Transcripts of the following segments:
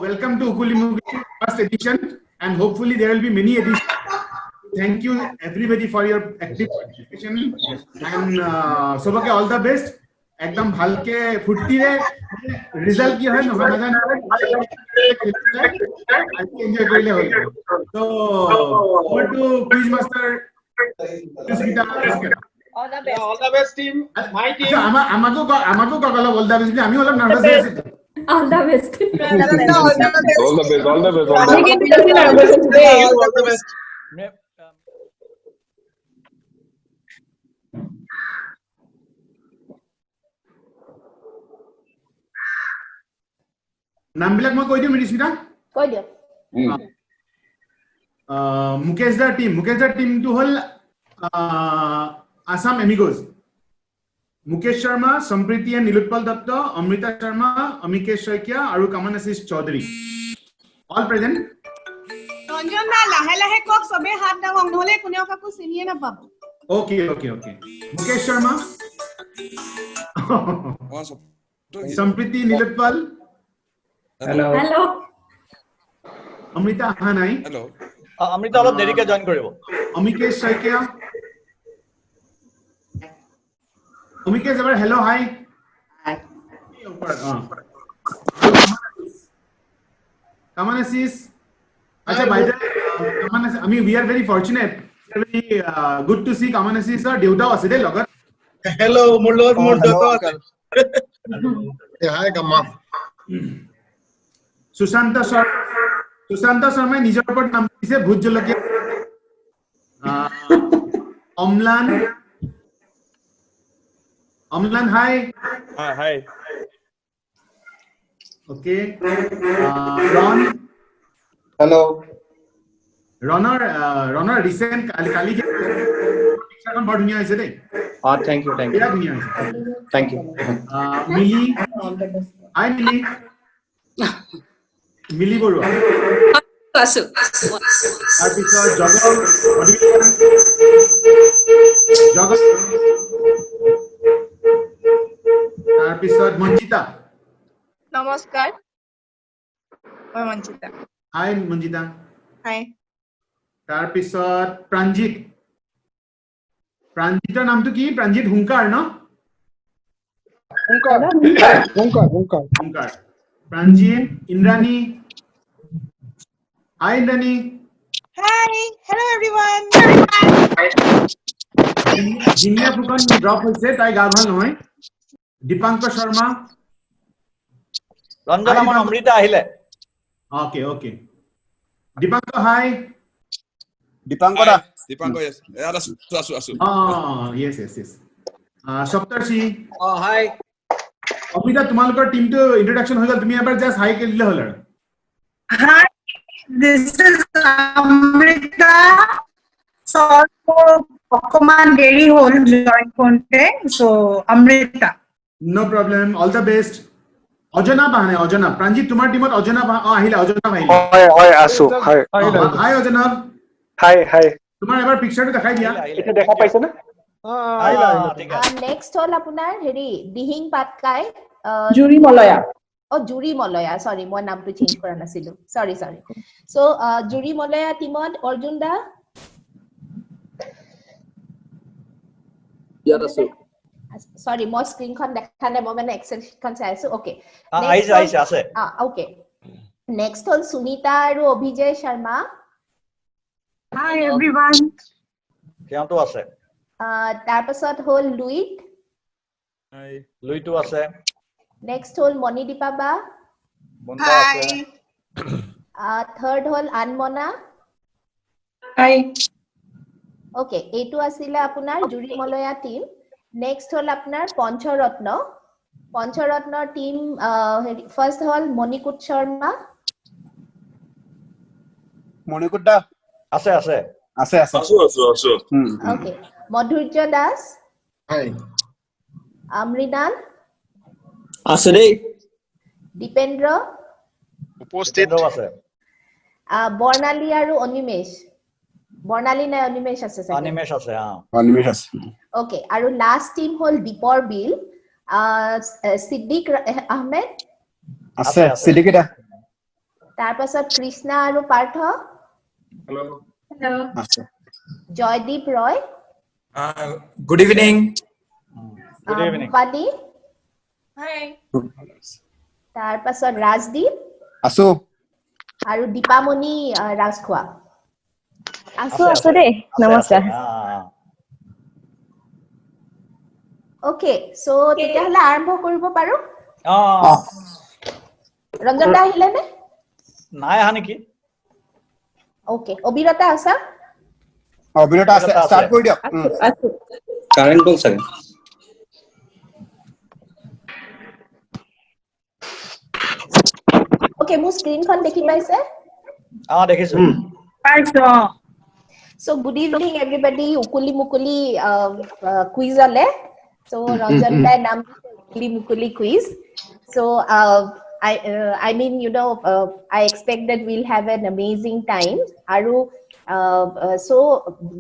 welcome to Ukuli Movie first edition, and hopefully there will be many editions. Thank you everybody for your active participation, and sobake all the best. एकदम ভালকে ফুৰ্তিৰে result কি হয় নহয় নাজানো enjoy কৰিলে হ'ল তো over to quiz master all the best team my team আমাকো কগলা all the best আমি অলপ নার্ভাস হৈ আছিলো all the best all the best নামবিলাক মই কৈ দিম ৰিস্মিতা কৈ দিয়ক মুকেশ দাৰ টিমটো হল আসাম এমিগোজ মুকেশ শৰ্মা সম্প্ৰীতি নীলোৎপল দত্ত অমৃতা শৰ্মা অমিকেশ শইকীয়া আৰু কামন আশিস চৌধুৰী অল প্ৰেজেন্ট ৰঞ্জন দা লাহে লাহে কক সবে হাত দাঙক নহলে কোনেও কাকো চিনিয়ে নাপাব ওকে মুকেশ শৰ্মা সম্প্ৰীতি নীলোৎপল Hello. অমৃতা আহা নাই Hello. অমৃতা অলপ দেৰিকে জয়েন কৰিব অমিকেশ শইকীয়া অমিকেশ এবাৰ হেল্ল' হাই কামন আশিস আচ্ছা বাইদে কামন আশিস আমি we are very fortunate very good to see কামন আশিস sir দেউতাও আছে দে লগত হেল্ল' মোৰ লগত মোৰ দেউতা Hi, Gamma. সুশান্ত শৰ্মাই নিজৰ ওপৰত নাম দিছে ভূত জলকীয়া অমলান হাই হাই ওকে ৰন Hello. ৰণৰ ৰিসেন্ট কালি পিকচাৰখন বৰ ধুনীয়া হৈছে দেই Thank you. বিৰাট ধুনীয়া হৈছে Thank you. মিলি হাই মিলি বৰুৱা আছো তাৰপিছত জগত তাৰপিছত মঞ্জিতা নমস্কাৰ মই মঞ্জিতা হাই মঞ্জিতা হাই তাৰপিছত প্ৰাঞ্জিতৰ নামটো কি প্ৰাঞ্জিত হুংকাৰ ন Hunkar Pranjit Indrani hi Indrani hi hello everyone Jinia Phukan drop হৈছে তাই গা ভাল নহয় দীপাংকৰ শৰ্মা ৰঞ্জন আমাৰ অমৃতা আহিলে okay Dipankar hi Dipankor, yes. Asu. yes Saptarshi hi Amita তোমালোকৰ টিমটো ইন্ট্ৰোডাকশন হৈ গল তুমি এবাৰ জাস্ট হাই কে দিলে হল আৰু হাই দিস ইজ অমৃতা অকমান দেৰি হল জয়েন করতে so Amrita no problem all the best Ajana বাহনে অজনা প্ৰাঞ্জিত তোমাৰ টিমত অজনা আহিলা অজনা আহিলা হয় আছো হয় হাই অজনা হাই তোমাৰ এবাৰ পিকচাৰটো দেখাই দিয়া এটা দেখা পাইছে না নেক্সট হল আপোনাৰ হেৰি দিহিং পাটকাই জুৰি মলয়া জুৰি মলয়া সৰি মই নামটো চেঞ্জ কৰা নাছিলো সৰি সো জুৰি মলয়া টিমত অৰ্জুন দা সৰি মই স্ক্ৰীনখন দেখা নাই মই মানে এক্সেল শিটখন চাই আছো ওকে আহিছে আছে ওকে নেক্সট হল সুনিতা আৰু অভিজয় শৰ্মা হাই এভৰিওয়ান সিহঁতো আছে তাৰ পাছত হল লুইটো আছে নেক্সট হল মণিদীপা বা বন্দা আছে থাৰ্ড হল আনমনা হাই ওকে এইটো আছিলে আপোনাৰ জুৰি মলয়া টিম নেক্সট হল আপোনাৰ পঞ্চৰত্নৰ টিম ফাৰ্স্ট হল মণিকুট শৰ্মা মণিকুট্টা আছে Asu. ওকে মধুৰ্য দাস হাই আমৃনাল আছে দেই দীপেন্দ্ৰ Posted. আছে বৰ্ণালী আৰু অনিমেশ বৰ্ণালী নাই অনিমেশ আছে অনিমেশ আছে অনিমেষ আছে ওকে আৰু লাষ্ট টিম হল দীপৰ বিল সিদ্দিক আহমেদ আছে সিদ্দিকিটা তাৰপাছত কৃষ্ণা আৰু পাৰ্থ আছে জয়দীপ ৰয় Good evening. Good evening. Bhupali Hi. তাৰপাছত ৰাজদীপ আছো আৰু দীপামণি ৰাজখোৱা আছে দেই নমস্কাৰ ওকে সো তেতিয়াহলে আৰম্ভ কৰিব পাৰো অ ৰঞ্জন দা আহিলে নে নাই আহা নেকি ওকে অবিৰতা আছা অবিৰতা আছে স্টার্ট কৰি দিয়ক Current goal sir. ওকে মোৰ স্ক্ৰীনখন দেখি পাইছে দেখিছো So good evening everybody. Ukuli Mukuli quiz ale. So Ranjan Bhai naam Ukuli Mukuli quiz. So I mean I expect that we'll have an amazing time. Aru so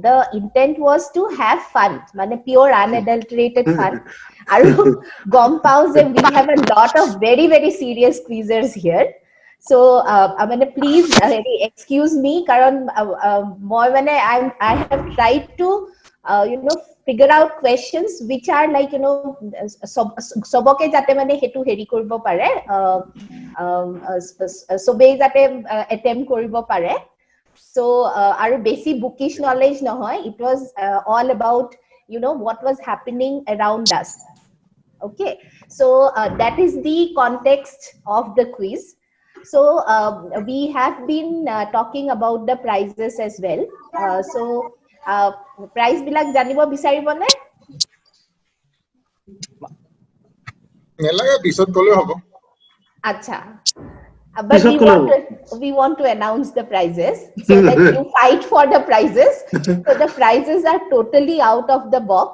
the intent was to have fun, mane pure unadulterated fun. Aru gom pao je we have a lot of very very serious quizzers here. So I mean please excuse me karon moi mane I have tried to figure out questions which are like soboke jate mane hetu heri koribo pare sobe jate attempt koribo pare so aru basic bookish knowledge nohoy it was all about what was happening around us okay so that is the context of the quiz. So we have been talking about the prizes as well. So prize bilak janibo bisaribo ne? Nelaga bisot kole hobo. Acha. But we want to announce the prizes so that you fight for the prizes. So the prizes are totally out of the box.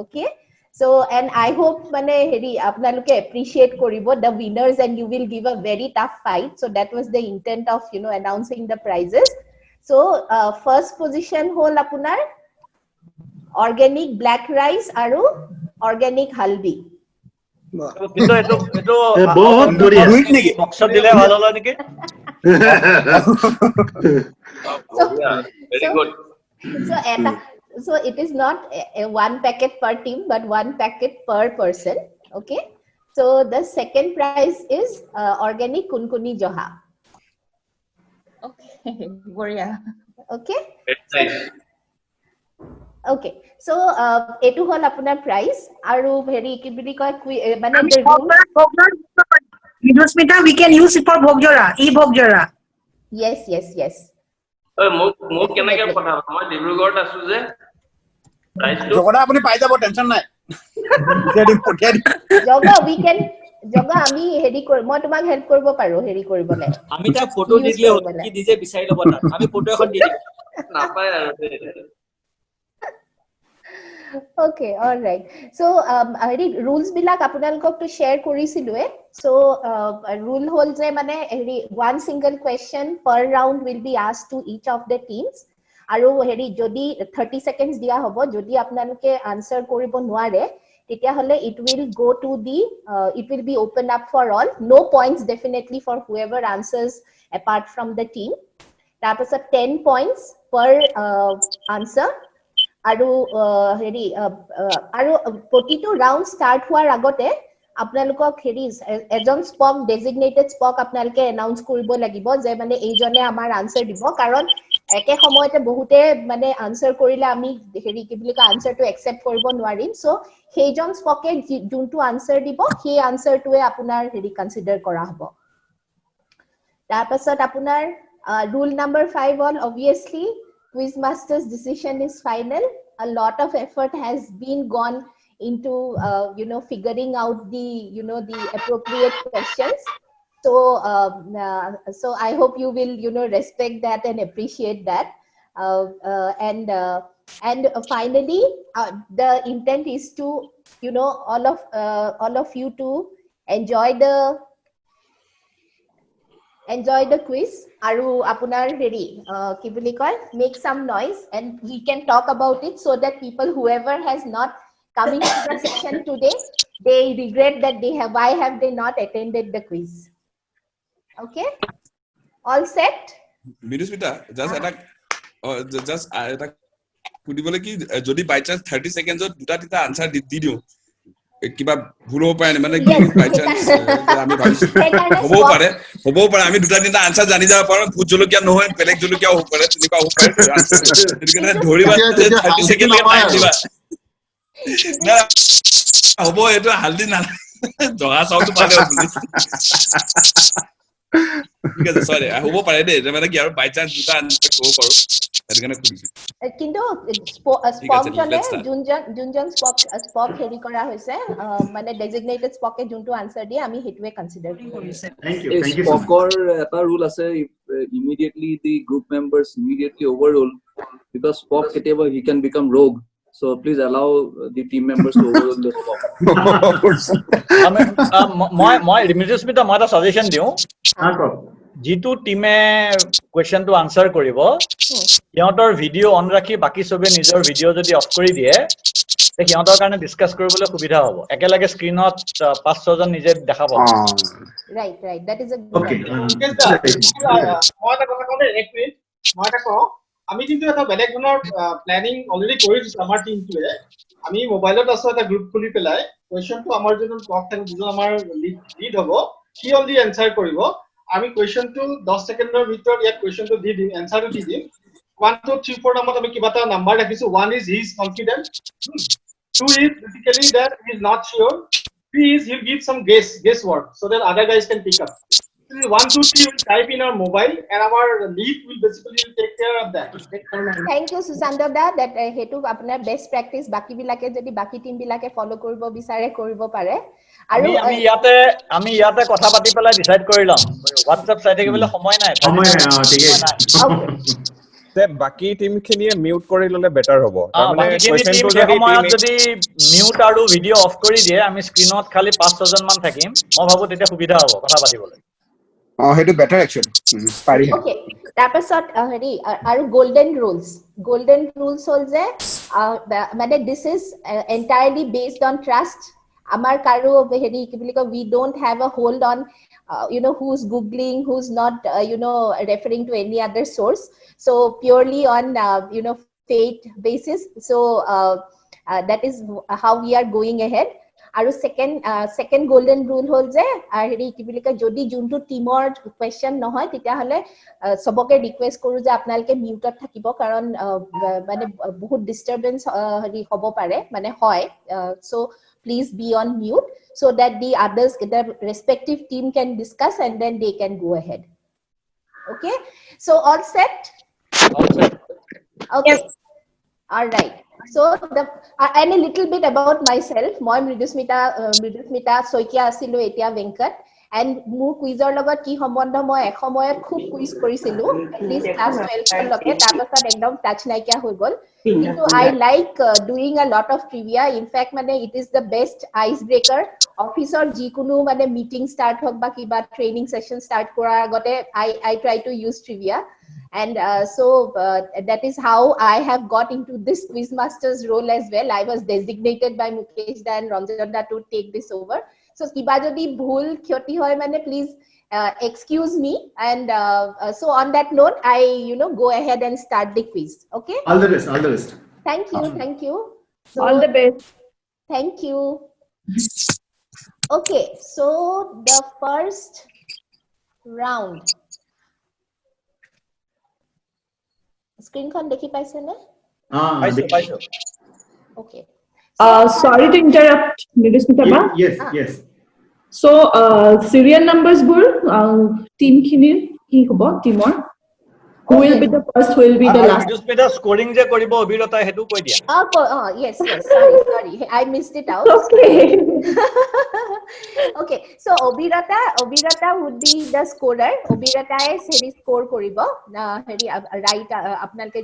Okay. So and I hope mane heri apnaluke appreciate koribo the winners and you will give a very tough fight. So that was the intent of announcing the prizes. So first position hol apunar organic black rice aru organic haldi. কিন্তু এটো বহুত বঢ়িয়া বক্সত দিলে ভাল হলো নেকি Very good. So it is not a one packet per team, but one packet per person. Okay. So the second prize is organic kunkuni joha. Okay. Boria. Okay. Very nice. Okay. So etu hol apunar prize. Aru heri ki bili koy mane Smita, we can use it for bhogjora, e-bhogjora. Yes. মোক কেনেকে পঠাব মই ডিব্ৰুগড়ত আছো যে প্ৰাইজটো জগদা আপুনি পাই যাব tension নাই জগা we can জগা আমি হেৰি কৰি মই তোমাক হেল্প কৰিব পাৰো হেৰি কৰিবলে আমি তা ফটো দি দিলে কি দিছে বিচাৰি লব তাত আমি ফটো এখন দি দিম নাপায় আৰু Okay, all right. So, rules bilak apnalok to share korisilue. So, rule hol je mane one single question per round will be asked to each of the teams. Aru heri jodi 30 seconds dia hobo jodi apnaloke answer koribo noare tetia hole it will go to the it will be open up for all. No points definitely for whoever answers apart from the team. Tapos 10 points per answer. আৰু হেৰি আৰু প্ৰতিটো round start হোৱাৰ আগতে আপোনালোকক হেৰি এজন spoke designated spoke আপোনালোকে এনাউন্স কৰিব লাগিব যে মানে এইজনে আমাৰ আনসাৰ দিব কাৰণ একে সময়তে বহুতে মানে আনসাৰ কৰিলে আমি হেৰি কি বুলি কয় আনসাৰটো একচেপ্ট কৰিব নোৱাৰিম সো সেইজন স্পকে যোনটো আনসাৰ দিব সেই আনসাৰটোৱে আপোনাৰ হেৰি কনসিডাৰ কৰা হ'ব তাৰপাছত আপোনাৰ rule number 5 on obviously Quizmaster's decision is final. A lot of effort has been gone into figuring out the the appropriate questions. So so I hope you will respect that and appreciate that. And finally, the intent is to all of you to enjoy the quiz aru apunar heri ki boli koy make some noise and we can talk about it so that people whoever has not come into the session today they regret that why have they not attended the quiz. Okay, All set? Bidusmita just এটা সুধিবলৈ কি যদি by chance 30 সেকেন্ডত দুটা তিনিটা answer দি দিও কিবা ভুল হ'ব পাৰে মানে কি বাই চান্স আমি ভাবিছো হ'বও পাৰে আমি দুটা তিনিটা আনসাৰ জানি যাব পাৰো ভূত জলকীয়া নহয় বেলেগ জলকীয়া হ'ব পাৰে তেনেকুৱা হ'ব পাৰে এনে ধৰিবা 30 সেকেন্ড টাইম দিবা না হ'ব এটো হালদি না জগা চাউটো পালে ঠিক আছে সরি হ'ব পাৰে দে মানে কি আৰু বাই চান্স দুটা আনসাৰ হ'ব পাৰো এটাকানে খুলিছো কিন্তু স্পক জনে জুনজন স্পক হেৰি কৰা হৈছে মানে ডেজিগনেটেড স্পকে যোনটো আনসাৰ দিয়ে আমি হেতুৱে কনসিডাৰ কৰিছো থ্যাংক ইউ স্পকৰ এটা ৰুল আছে immediately the group members immediately overrule because Spock কেতিয়াবা he can become rogue so please allow the team members to overrule the Spock মই ৰিমিডিউছমিটা মই এটা সাজেশন দিও যিটো টিমে কোৱেশ্চনটো আনসাৰ কৰিব সিহঁতৰ ভিডিও অন ৰাখি বাকি সবে নিজৰ ভিডিও যদি অফ কৰি দিয়ে তে সিহঁতৰ কাৰণে ডিসকাস কৰিবলৈ সুবিধা হ'ব একেলগে স্ক্ৰিনত 5-6 জন নিজে দেখা পাব ৰাইট দ্যাট ইজ আ ওকে মই এটা কথা ক'লে এক মিনিট মই এটা কওঁ আমি কিন্তু এটা বেলেগ ধৰণৰ প্ল্যানিং অলৰেডি কৰি দিছো আমাৰ টিমটোৱে আমি মোবাইলত আছো এটা গ্ৰুপ খুলি পেলাই কোৱেশ্চনটো আমাৰ যোন টক থাকে দুজন আমাৰ লিড হ'ব কি অলৰেডি আনসাৰ কৰিব আমি কোৱেশ্চনটো 10 সেকেন্ডৰ ভিতৰত ইয়াত কোৱেশ্চনটো দি দিম আনসাৰটো দি দিম 1 2 3 4 নামত আমি কিবা এটা নাম্বাৰ ৰাখিছো 1 is he is confident 2 is basically that he is not sure 3 is he'll give some guesswork so that other guys can pick up 1 2 3 will type in our mobile and our lead will basically take care of that thank you Susanta da that hetu apnar best practice baki bilake jodi baki team bilake follow koribo bisare koribo pare আমি ইয়াতে কথা পাতি পেলাই decide কৰিলাম WhatsApp চাই থাকিবলৈ সময় নাই ঠিক তে বাকি টিম খিনিয়ে মিউট কৰি ললে বেটাৰ হ'ব তাৰমানে কোৱেশ্চনটো যদি মিউট আৰু ভিডিও অফ কৰি দিয়ে আমি স্ক্ৰিনত খালি 5-6 জন মান থাকিম মই ভাবো তেতিয়া সুবিধা হ'ব কথা পাতিবলৈ হেতু বেটাৰ একচুয়ালি পাৰি ওকে তাৰপাছত হেৰি আৰু গোল্ডেন ৰুলস হল যে মানে this is entirely based on trust আমাৰ কাৰো হেৰি কি বুলি কয় we don't have a hold on who's googling who's not referring to any other source so purely on faith basis so that is how we are going ahead আৰু second golden rule hol je হেৰি কি বুলি কয় যদি যোনটো টিমৰ question নহয় তেতিয়া হলে সবকে ৰিকুৱেষ্ট কৰো যে আপোনালোকে মিউটত থাকিব কাৰণ মানে বহুত ডিস্টাৰবেন্স হেৰি হ'ব পাৰে মানে হয় so please be on mute so that the others the respective team can discuss and then they can go ahead okay so all set okay yes. All right so and a little bit about myself moi mridusmita soikia asilu etia venkat and মোৰ কুইজৰ লগত কি সম্বন্ধ মই এসময়ত খুব quiz কৰিছিলো at least class 12 লকে তাৰপাছত একদম টাচ নাইকিয়া হৈ গল কিন্তু I like doing a lot of trivia in fact মানে it is the best ice breaker অফিসৰ যিকোনো মানে মিটিং স্টার্ট হক বা কিবা ট্ৰেইনিং সেশন স্টার্ট কৰাৰ আগতে I try to use trivia and so that is how I have got into this quizmaster's role as well I was designated by Mukesh da and Ranjan da to take this over so kiba jodi bhul khyoti hoy mane please excuse me and so on that note I go ahead and start the quiz okay all the best thank you so, all the best thank you okay so the first round screen kon dekhi paise na পাইছো okay sorry to interrupt Mridusmita ba yes so serial numbers bur team khini ki hobo teamor who will be the first who will be the last Mridusmita scoring je koribo obirata hetu koi dia yes sorry I missed it out okay okay so obirata would be the scorer obirata is heri score koribo heri right apnalke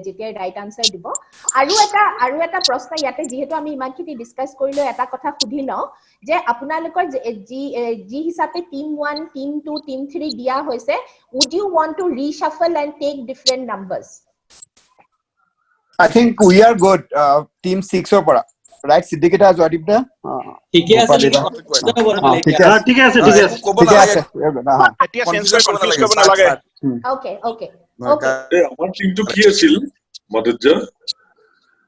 jetia right answer dibo aru eta proshna yate jehetu ami iman khini discuss korilo eta kotha khudilo je apnalokor ji hisabe team 1 team 2 team 3 dia hoise would you want to reshuffle and take different numbers I think we are good team 6 or para right Siddhikita Jwadipda ঠিকে আছে Gopal নেকি Dida. কথা হ'ব নহ'লে ঠিক এতিয়া আছে ঠিকে আছে ঠিকে আছে এতিয়া চেঞ্জ কৰি কনফিউজ কৰিব নালাগে Okay, okay. আমাৰ টিমটো কি আছিল মধুৰ্য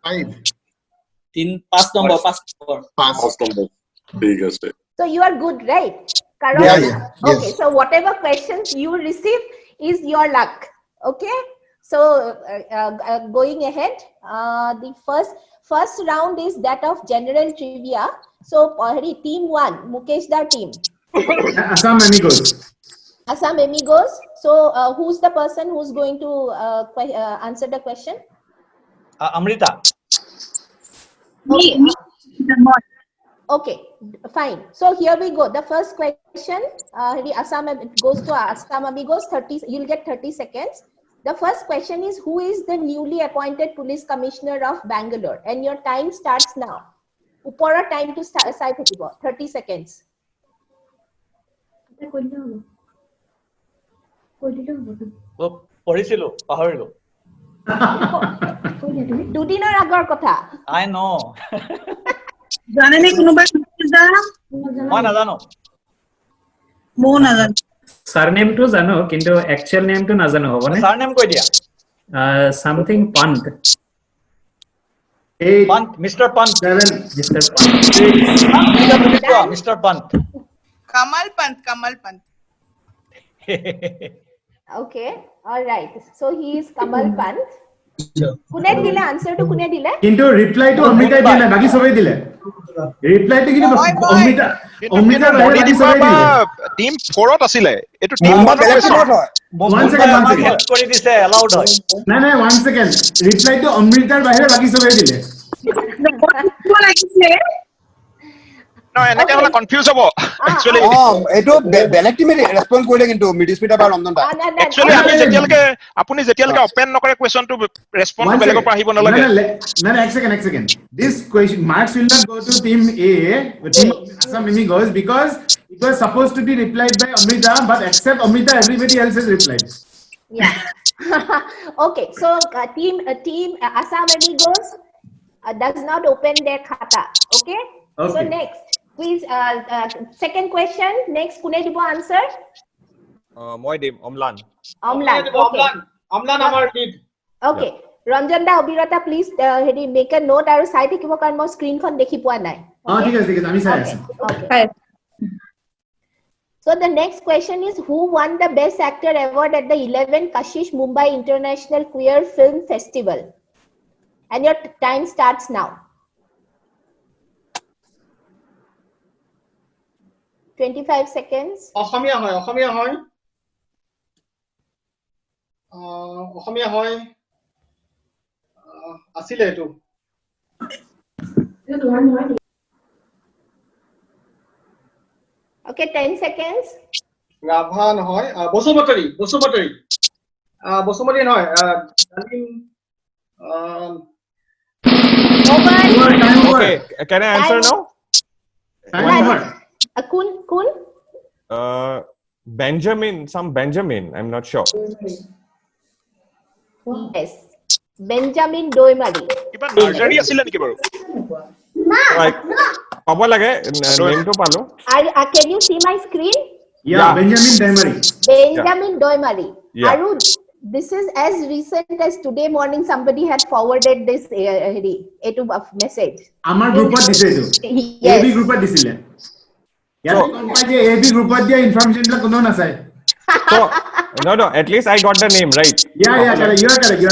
5 নম্বৰ ঠিক আছে So you are good, right? Karan? Yeah. Okay, so whatever questions you receive is your luck. Okay, so going ahead, the first round is that of general trivia. So team 1, Mukesh Dar team. Assam Amigos. Assam Amigos. So who's the person who's going to answer the question? Amrita. Okay, fine. So here we go. The first question, Assam goes to Assam Amigos. 30. You'll get 30 seconds. The first question is, who is the newly appointed police commissioner of Bangalore? And your time starts now. Upora time to start. 30 seconds. পঢ়িছিলো পাহৰিলো দুদিনৰ আগৰ কথা I know জানেনে কোনোবাই মই নাজানো মই নাজানো সাৰনেম টো জানো কিন্তু একচুয়াল নেম টো নাজানো হবনে সাৰনেম কৈ দিয়া something Pant Pant, Mr. Pant. 7, Mr. Pant. Mr. Pant. Kamal Pant. Okay, all right. So he is Kamal Pant. Kune dile answer to kune dile? Kintu reply to Amrita dile, baki sobai dile. Reply to kintu Amrita baki sobai dile. Team 4ত আছিলে এটো team Number বেলেগ টিমত হয় One second. Help কৰি দিছে allowed হয় না 1 second. Reply to Amrita bahire baki sobai dile. ন এনেকে হলে কনফিউজ হ'ব একচুয়ালি এটো বেলেগ টিমে ৰেসপন্ড কৰিলে কিন্তু মিডিস্পিতা বা ৰঞ্জন দা একচুয়ালি আপুনি যেতিয়ালকে ওপেন নকৰে কোৱেশ্চনটো ৰেসপন্ড বেলেগৰ পৰা আহিব নালাগে No, এক second. This question marks will not go to team A, team Assam Amigos, because it was supposed to be replied by Amrita, but except Amrita, everybody else has replied. Yeah. Okay, so team Assam Amigos does not open their khata. Okay. So next, please, second question. Next, kune dibo answer? মই দিম Amlan Okay. Amlan amar lead. Okay. Ranjan da Abhirata, please make a note aru sai thakibo karon moi screen khon dekhi poa nai. ঠিক আছে আমি চাই আছো Okay. So the next question is, who won the Best Actor Award at the 11th Kashish Mumbai International Queer Film Festival? And your time starts now. 25 seconds. Asamiya হয় আছিলে এটো Okay, 10 seconds. Rabha নহয় বসুমতৰী নহয় ডালিম Okay, can I answer now? Kun? Benjamin, I'm not sure. Yes. Benjamin Doimari. কিবা নাৰ্জাৰী আছিল নেকি বাৰু পাব লাগে নেমটো পালো Can you see my screen? Yeah, Benjamin Doimari. Benjamin Doimari. Yeah. Aru, this is as recent as today morning somebody had forwarded this message. Amar groupot dise etu. Yes. AB groupot disile. Yaar kon pai je AB groupot dia information la kono na sai. So, no, at least I got the name right. Yeah, correct. You are correct.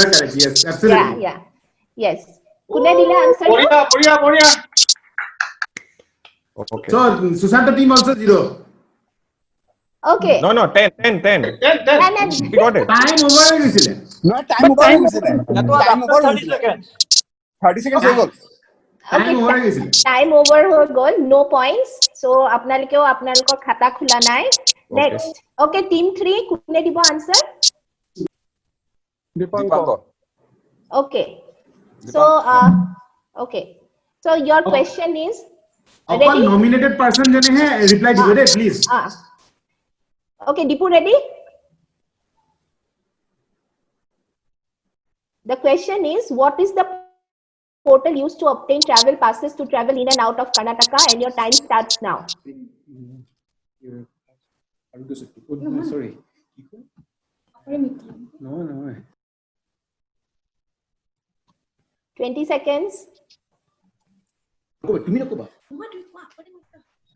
Yes, absolutely. Yeah. Yes. Kune dile answer? বঢ়িয়া Okay. So, Sushanta team also 0. Okay. No, 10. We got it. Time over হৈ গৈছিলে. No, time over হৈছিলে. Time over হৈছিলে. 30 seconds হৈ গ'ল. Time over হৈ গৈছিলে. Time over হৈ গ'ল, no points. So আপোনালোকেও আপোনালোকৰ খাতা খোলা নাই. Next. Okay, team 3 কোনে দিব answer? Dipankar Okay. So okay. So your question is অকল nominated person জনে হে reply দিব দে please. Okay, Dipu, ready? The question is, what is the portal used to obtain travel passes to travel in and out of Karnataka, and your time starts now. Sorry. No. 20 seconds.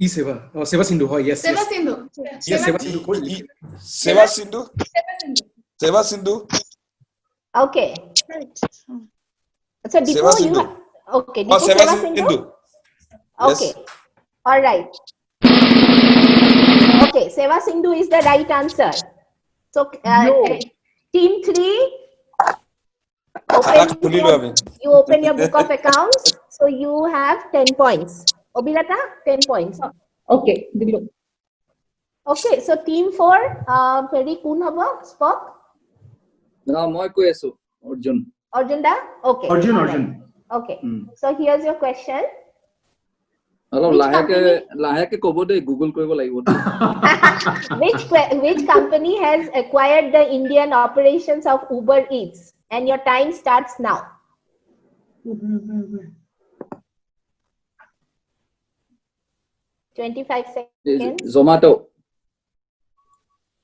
Seva Sindhu. Yes. Seva Sindhu. Yes, Seva Sindhu. Seva Sindhu. Seva Sindhu. Okay. So Seva Dipo, Sindhu. okay. Oh, Dipo, Seva Sindhu. Okay. Yes. All right. Okay, Seva Sindhu is the right answer. So team 3, you open your book of accounts. So you have 10 points. Obilata, 10 points. Okay. Okay, so team 4, very koon habo, Spock? No, moi koi aso. Arjun. Arjun da? Okay. Arjun. Okay. So here's your question. Lahake kobo de Google koibo lagibo. Which company has acquired the Indian operations of Uber Eats? And your time starts now. 25 seconds. Zomato.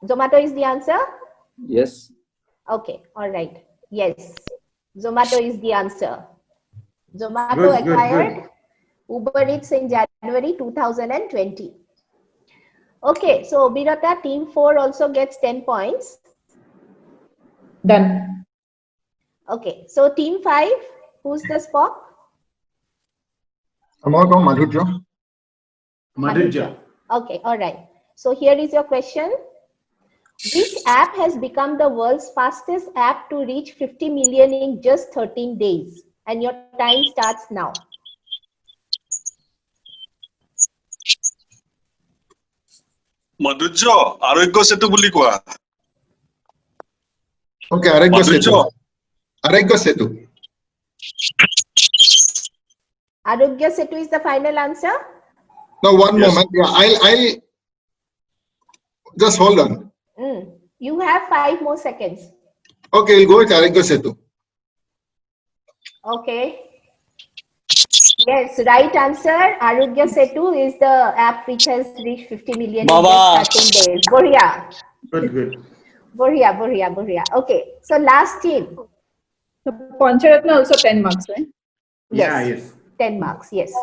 Zomato is the answer? Yes. Okay, all right. Yes, Zomato is the answer. Zomato Good. acquired Uber Eats in January 2020. Okay, so Birata, team 4 also gets 10 points. Done. Okay, so team 5, who's the Spock? Madhurya. Okay, all right. So here is your question. Which app has become the world's fastest app to reach 50 million in just 13 days? And your time starts now. Madhurya, Arogya Setu buli koa. Okay, Arogya Setu. Arogya Setu. Arogya Setu is the final answer? No, one moment. Yeah, I'll just hold on. You have 5 more seconds. Okay, we'll go with Arogya Setu. Okay. Yes, right answer. Arogya Setu is the app which has reached 50 million in just 13 days. Boria. Good. Boria. Okay, so last team. So Pancharatna also 10 marks, right? Yes. 10 marks, yes.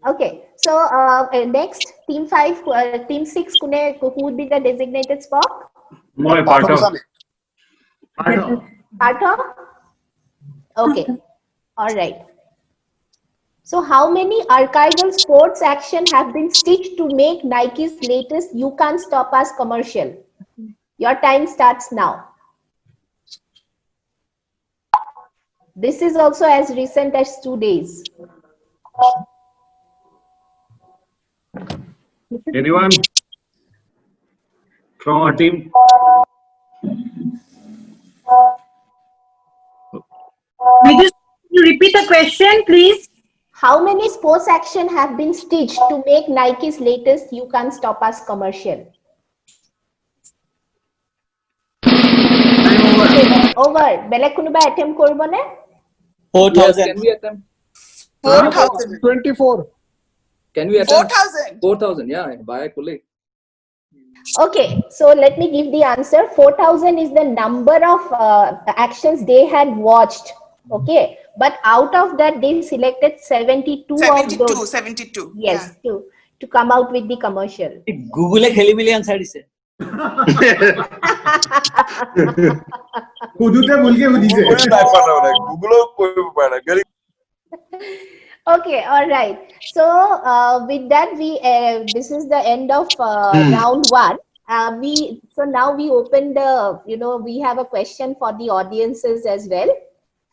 Okay, so next, team 5, team 6, who would be the designated Spock? Partha? Okay, all right. So how many archival sports action have been stitched to make Nike's latest "You Can't Stop Us" commercial? Your time starts now. This is also as recent as 2 days. Anyone from our team? Could you repeat the question, please? How many sports action have been stitched to make Nike's latest "You Can't Stop Us" commercial? Over. Belek kunuba attempt korbo ne? 4,000. Can we attempt? 4,000. 24. Can we attempt? 4,000. 4,000. Yeah, by Kule. Okay, so let me give the answer. 4,000 is the number of actions they had watched. Okay, but out of that they selected 72 of those. 72. Yes, to come out with the commercial. Google e kheli mili answer dise. Okay, all right. So with that, we this is the end of round 1. So now we open the, we have a question for the audiences as well.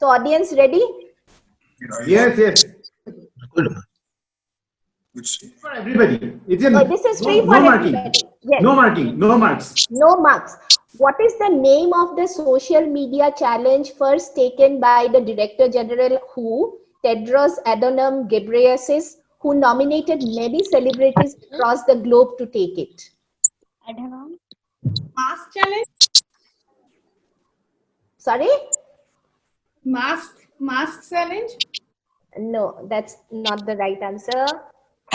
So audience ready? Yes. For everybody. It's this is free for everybody. Yes. No marking. No marks. No marks. What is the name of the social media challenge first taken by the Director General WHO, Tedros Adhanom Ghebreyesus, who nominated many celebrities across the globe to take it? Mask challenge? Sorry? Mask challenge? No, that's not the right answer.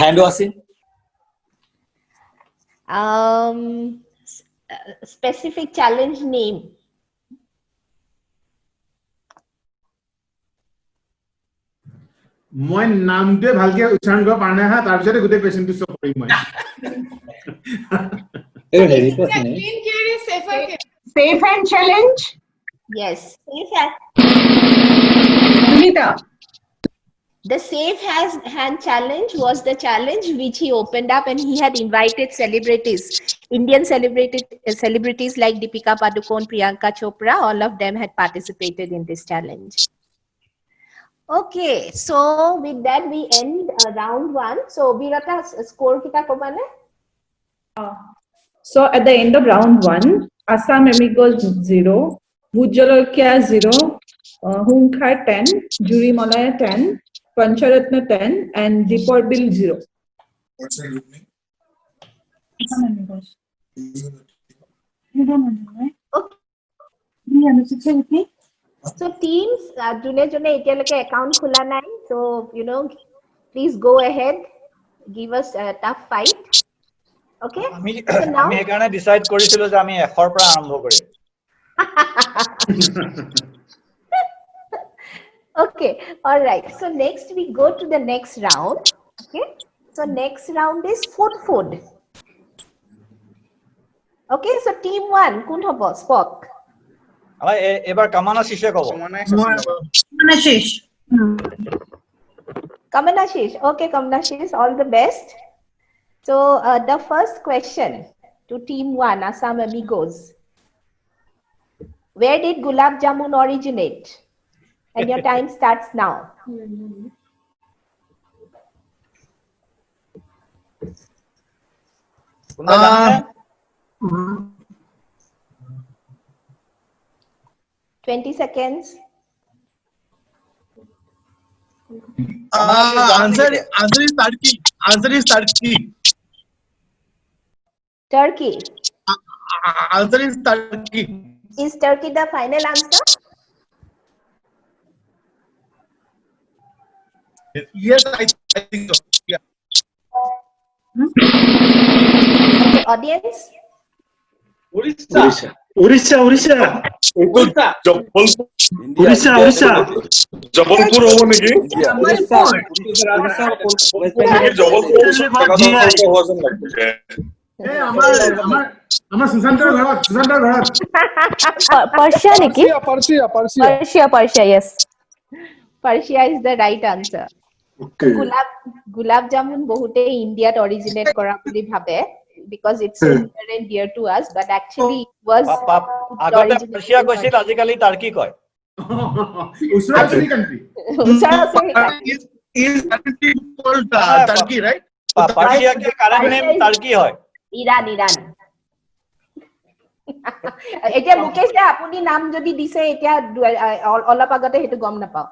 Hand washing. Specific challenge name. মই নামটোৱে ভালকে উচ্চাৰণ কৰিব পৰা নাই হা তাৰ পিছতে গোটেই কোৱেশ্চনটো সব কৰিম মই Clean carry, safer care. Safe hand challenge? Yes, safe hand. Sunita. The safe hand challenge was the challenge which he opened up, and he had invited celebrities, Indian celebrities like Deepika Padukone, Priyanka Chopra. All of them had participated in this challenge. Okay, so with that we end round 1. So Birata, score kita komane? So at the end of round 1, Assam Amigos 0, Bhujalokia 0, Hunkhar 10, Juri Malaya 10, Pancharatna 10, and Deepor Bill 0. What's the group name? Assam Amigos. You don't know, right? Okay. Do you understand with me? So teams, june etialeke account khula nai, so you know, please go ahead, give us a tough fight. Okay, so now আমি এখানে decide কৰিছিলো যে আমি 100 পৰা আৰম্ভ কৰিম Okay, all right, so next we go to the next round. Okay, so next round is food. Okay, so team 1 কোন হ'ব? Spock. এবাৰ কামানা শিশে কব Manashish. Kamanashish. Okay, Kamanashish, all the best. So the first question to team 1, Assam Amigos. Where did gulab jamun originate? And your time starts now. কোনবা জানে 20 seconds. Answer is Turkey. Answer is Turkey. Turkey. Answer is Turkey. Is Turkey the final answer? Yes, I think so. Yeah. Okay, audience. Orissa. Jabalpur হব নেকি আমার সুশান্তৰ ঘৰত Persia niki? Persia, yes. Persia is the right answer. Okay. Gulab jamun bahute India originate kora boli bhabe because it's so near and dear to us, but actually it was আগতে Persia কৈছিল আজিকালি Turkey কয় উসরাসরি country Is called Turkey, right? Persia কে current name Turkey হয় Iran এতিয়া মুকেশ দা আপুনি নাম যদি দিছে এতিয়া অলপ আগতে হেতু গম নাপাও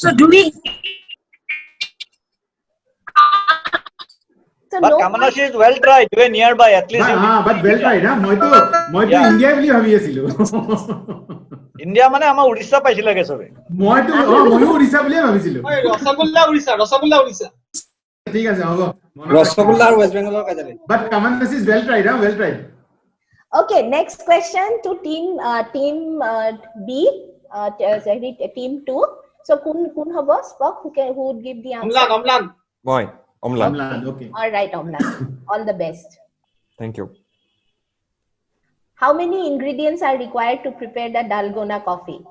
So do we? So but no, Kamanashi is well tried. You are nearby at least. but well tried, na মই তো ইন্ডিয়া বুলি ভাবি আছিলো ইন্ডিয়া মানে আমাৰ উৰিষ্যা পাইছিল লাগে সবে ময়ো উৰিষ্যা বুলি ভাবিছিলো ৰসগোল্লা উৰিষ্যা ঠিক আছে হ'ব Rasgulla or West Bengal ka jane. but Kamanashi is well tried, well tried. okay, next question to team B, team 2. So kun hobo Spock, who would give the answer? Amlan মই Amlan Okay, All right, Omlan. All the best. Thank you How many ingredients are required to prepare the Dalgona coffee?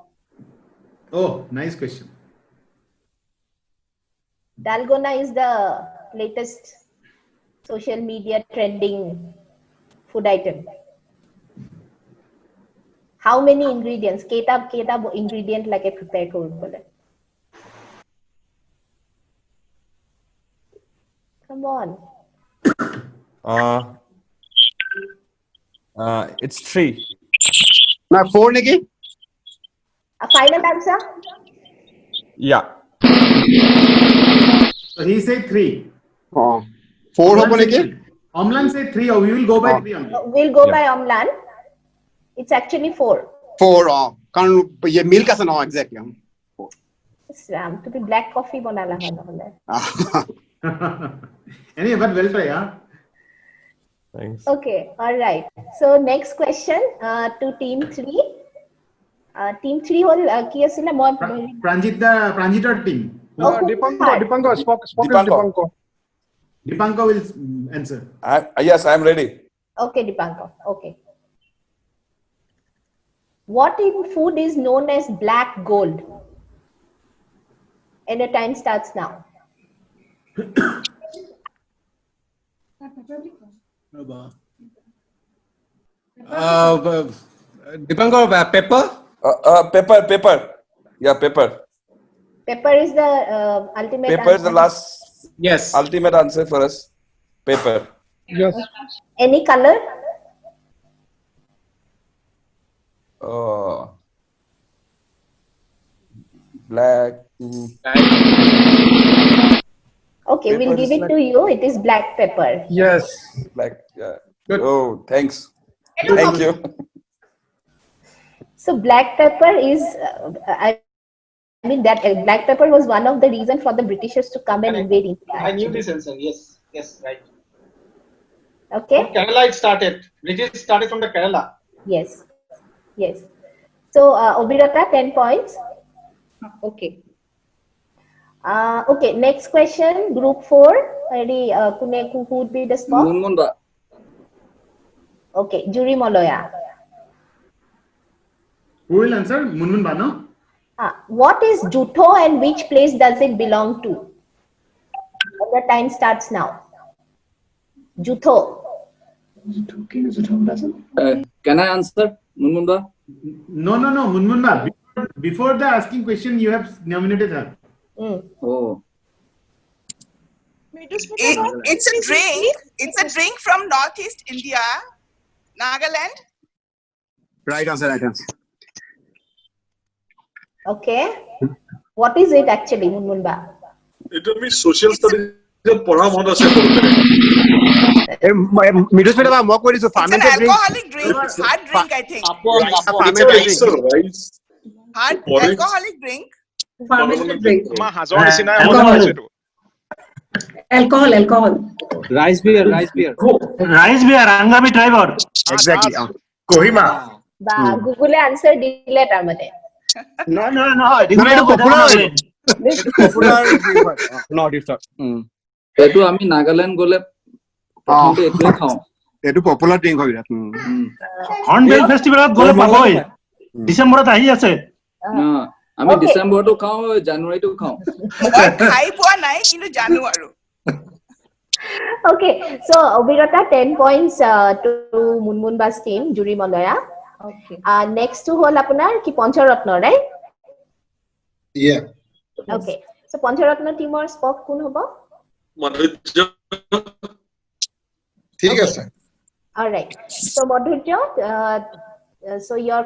oh nice question. Dalgona is the latest social media trending food item. How many ingredients? Keta ingredient like a prepare kore bole. Come on. It's 3. Na 4 niki? A final answer? Yeah. So he said 3. 4 hobo niki? Omlan said 3, or we will go by 3 only. We'll go by Omlan. It's actually 4. 4 karon ye milk ase na exactly. Ram, to be black coffee banala hai নহলে. Anyway, but well try, yeah. Thanks. Okay, all right. So next question to team 3. Team 3 hol ki asile moi Pranjitar team. Dipankar, Spock is Dipankar. Dipankar will answer. Yes, I am ready. Okay, Dipankar. Okay. What in food is known as black gold? And the time starts now. Dipankar, pepper? Pepper. Yeah, pepper. Pepper is the ultimate Pepper is answer. the last. Yes. Ultimate answer for us. Pepper. Yes. Any color? Black. Okay, Pepper we'll give is it like- to you. It is black pepper. Yes. Black. Yeah. Good. Oh, thanks. Thank you. So black pepper is, I mean that black pepper was one of the reasons for the Britishers to come and invade India. I knew this answer. Yes, right. Okay. From Kerala it started. British started from the Kerala. Yes. So Obirata 10 points. Okay. Okay. Next question. Group 4. Ready? Who would be the spot? Munmunda. Okay. Juri Moloya. Who will answer? Munmun Bano. What is Jutho and which place does it belong to? And the time starts now. Jutho. Can I answer, Munmunda? No. Munmunba. Before the asking question, you have nominated her. Oh. It's a drink. It's a drink from Northeast India, Nagaland. Right answer. Okay. What is it actually, Munmunba? এটা আমি social স্টাডিজত পঢ়া মনত আছে মিডুস্মিতা মই কৈ দিছো It's an fermented drink alcoholic drink, hard drink, I think. Hard alcoholic drink. Fermented drink. মা হাজৰ নিচিনা মজা পাইছো এইটো Alcohol. Rice beer. Rice beer, Angami driver. Exactly Kohima. Ba Google answer dile tar mane. No. এটা popular not ইট এইটো আমি নাগালেণ্ড গলে প্ৰথমতে এইটোৱে খাওঁ এইটো পপুলাৰ ড্ৰিংক হয় বিৰাট Hornbill Festival গলে পাবই। ডিসেম্বৰত আহি আছে। আমি ডিসেম্বৰটো খাওঁ জানুৱাৰীটো খাওঁ মই খাই পোৱা নাই কিন্তু জানো আৰু। Okay, so Obirata 10 points to Munmunba's team, Juri Moloya. Okay. Next to hol apunar ki Pancharatna, right? Yeah. Okay. So Pancharatna team or Spock kun hobo? ঠিক আছে All right. So Madhurya, so your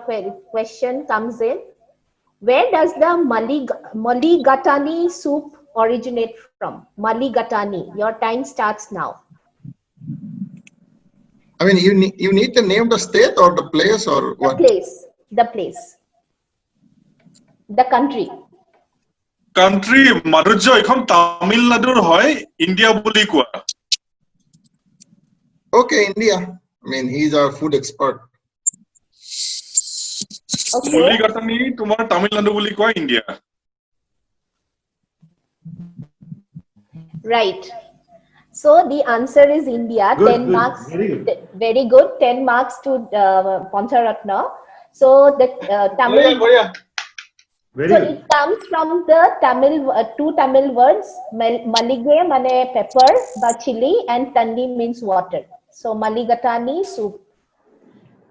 question comes in. Where does the Mulligatawny soup originate from? Mulligatawny. Your time starts now. I mean, you need to name the state or the place or what? The place. The country. Country Madhurya এখন তামিলনাডুৰ হয় India বুলি কোৱা Okay, India. I mean, he's our food expert. Okay. মুলিগাটানি তোমাৰ তামিলনাডু বুলি কোৱা India Right. So the answer is India. Good, 10 good. marks. Very good. Very good. 10 marks to Pancharatna. So the Tamil. Very So good. it comes from the Tamil, two Tamil words. Malige mane pepper, but chili, and tandi means water. So Mulligatawny soup.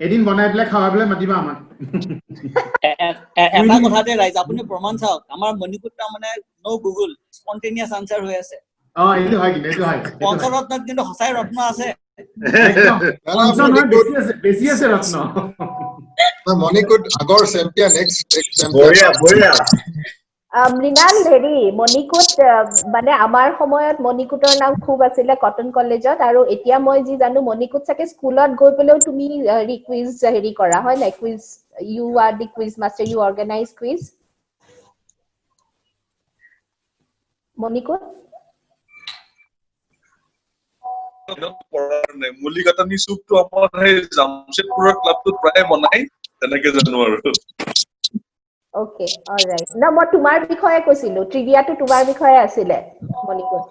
এদিন বনাই পেলাই খাওয়াবলে মাতিবা আমাক এটা কথাতে ৰাইজ আপুনি প্ৰমাণ চাওক আমাৰ মণিপুৰ মানে নো গুগল স্পন্টেনিয়াস আনসাৰ হৈ আছে এইটো হয় কিন্তু এইটো হয় পঞ্চৰত্নত কিন্তু সঁচাই ৰত্ন আছে বেছি আছে ৰত্ন Monikut Agor champion, ex-champion. Mrinal হেৰি মণিকুট মানে আমাৰ সময়ত মণিকুটৰ নাম খুব আছিলে কটন কলেজত আৰু এতিয়া মই যি জানো মণিকুট চাগে স্কুলত গৈ পেলেও তুমি কুইজ হেৰি কৰা হয় নাই quiz you are the quiz master you organise quiz Monikut? মুলিকাটানি চুপটো আমাৰ সেই জামশেদপুৰৰ ক্লাবটোত প্ৰায় বনাই তেনেকে জানো আৰু Okay, all right. না মই তোমাৰ বিষয়ে কৈছিলো, ট্ৰিভিয়াটো তোমাৰ বিষয়ে আছিলে, Monikut.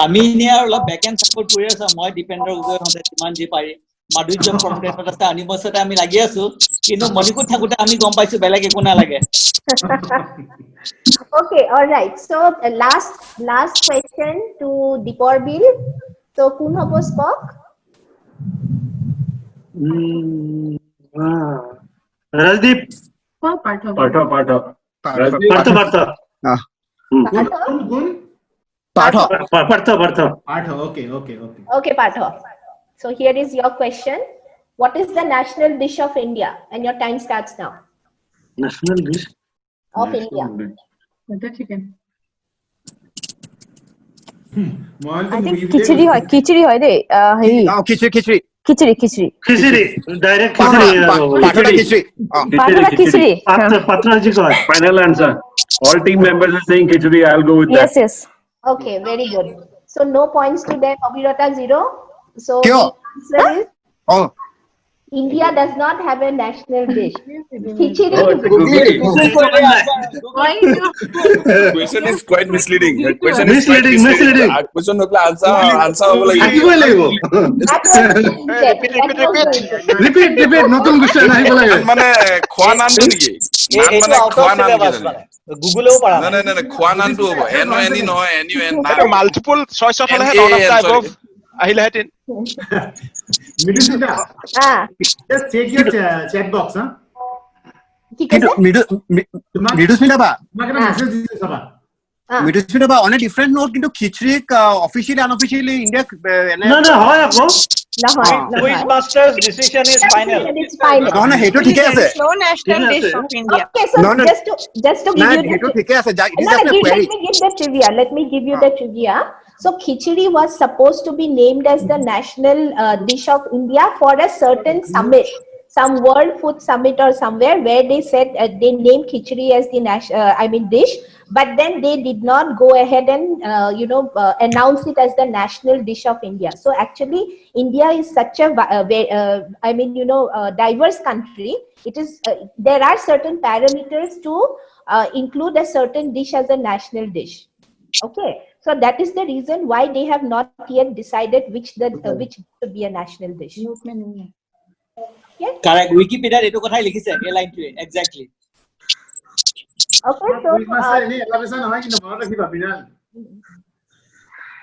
আমি নিয়া অলপ বেক এণ্ড সাপোৰ্ট কৰি আছো, মই দীপেন্দ্ৰ গগৈ হতে কিমান যি পাৰি মাধুৰ্য ফ্ৰণ্টেনত আছে আনিবছতে আমি লাগি আছো, কিন্তু মণিকুট থাকোতে আমি গম পাইছো বেলেগ একো নালাগে। Okay, all right. So last question to Deepor Bill. So কোন হব spoke? Rajdeep. Partho. Okay, Partho. So here is your question. What is the national dish of India? And your time starts now. National dish of India. Butter chicken. I think khichdi hoy de hei khichdi direct khichdi patra ji ko Final answer. All team members are saying khichdi. I'll go with that. yes Okay, very good. So no points to them. Abhirata 0. So Kyo? the answer is Oh, India does not have a national dish. Khichdi. Question is quite misleading. Question Misleading. Question hokla answer hobo আহিবই লাগিব repeat নতুন question আহিব লাগে মানে খোৱা নামটো নেকি নাম মানে খোৱা নাম কি গুগলেও পাৰা না খোৱা নামটো হ'ব এনো এনি নহয় এনি এন না মাল্টিপল চয়েস হলেহে নন অফ দা অবভ আহিলে হেতেন Midusita, just check your chat box, huh? কিন্তু মিডুস্মিতা বা তোমাকে মেসেজ দিছে সবা মিডুস্মিতা বা on a different note কিন্তু খিচড়ি অফিশিয়ালি আনঅফিশিয়ালি ইন্ডিয়া না হয় আকৌ quiz masters decision is final না হেটো ঠিকে আছে No national dish of India. Okay, so just to give you হেটো ঠিকে আছে it is No, just a query let me give the trivia. Let me give you the trivia. So khichdi was supposed to be named as the national dish of India for a certain summit, some World Food Summit or somewhere, where they said they named khichdi as the dish, but then they did not go ahead and announce it as the national dish of India. So actually, India is such a diverse country. It is there are certain parameters to include a certain dish as a national dish. Okay, so that is the reason why they have not yet decided which should be a national dish. Correct. Wikipedia eto kothai likhise ei line to exactly. Okay, so এনে এলাবেশন নহয় কিন্তু মনত ৰাখিবা বিনাল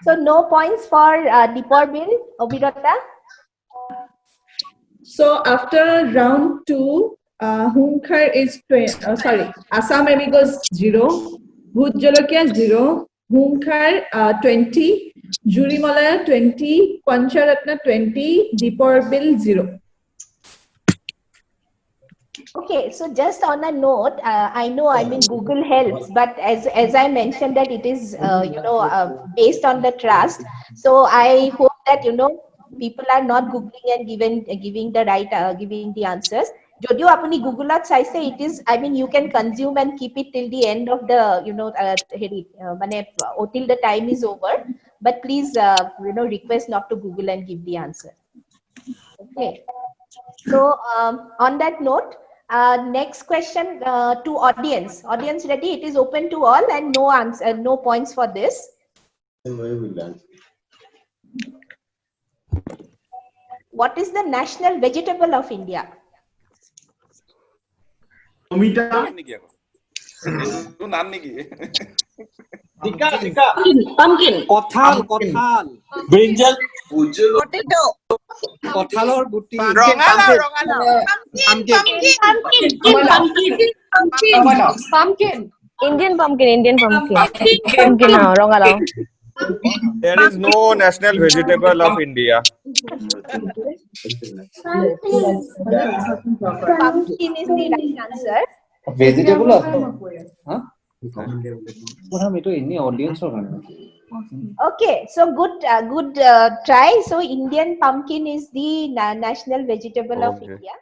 so no points for Deepor Bill. Abhirata. So after round 2, Hunkar is Assam Amigos 0, Bhut Jolokia 0, Hunkar 20, Juri Malaya 20, Pancharatna 20, Deepor Bill 0. Okay, so just on a note, I know Google helps, but as I mentioned that it is based on the trust. So I hope that people are not googling and giving the right giving the answers. Jodio apuni Google at saise it is you can consume and keep it till the end of the till the time is over, but please request not to Google and give the answer. Okay, so on that note, next question to audience ready? It is open to all and no points for this. What is the national vegetable of India? Tomita. নাম নেকি Pumpkin. Kothal. Brinjal. Potato. Kothalor guti. Rongala. Pumpkin. Indian pumpkin rongala There is no national vegetable of India. Pumpkin is the right answer. Vegetable of what am I to any audience or Okay, so good try. So Indian pumpkin is the national vegetable of India.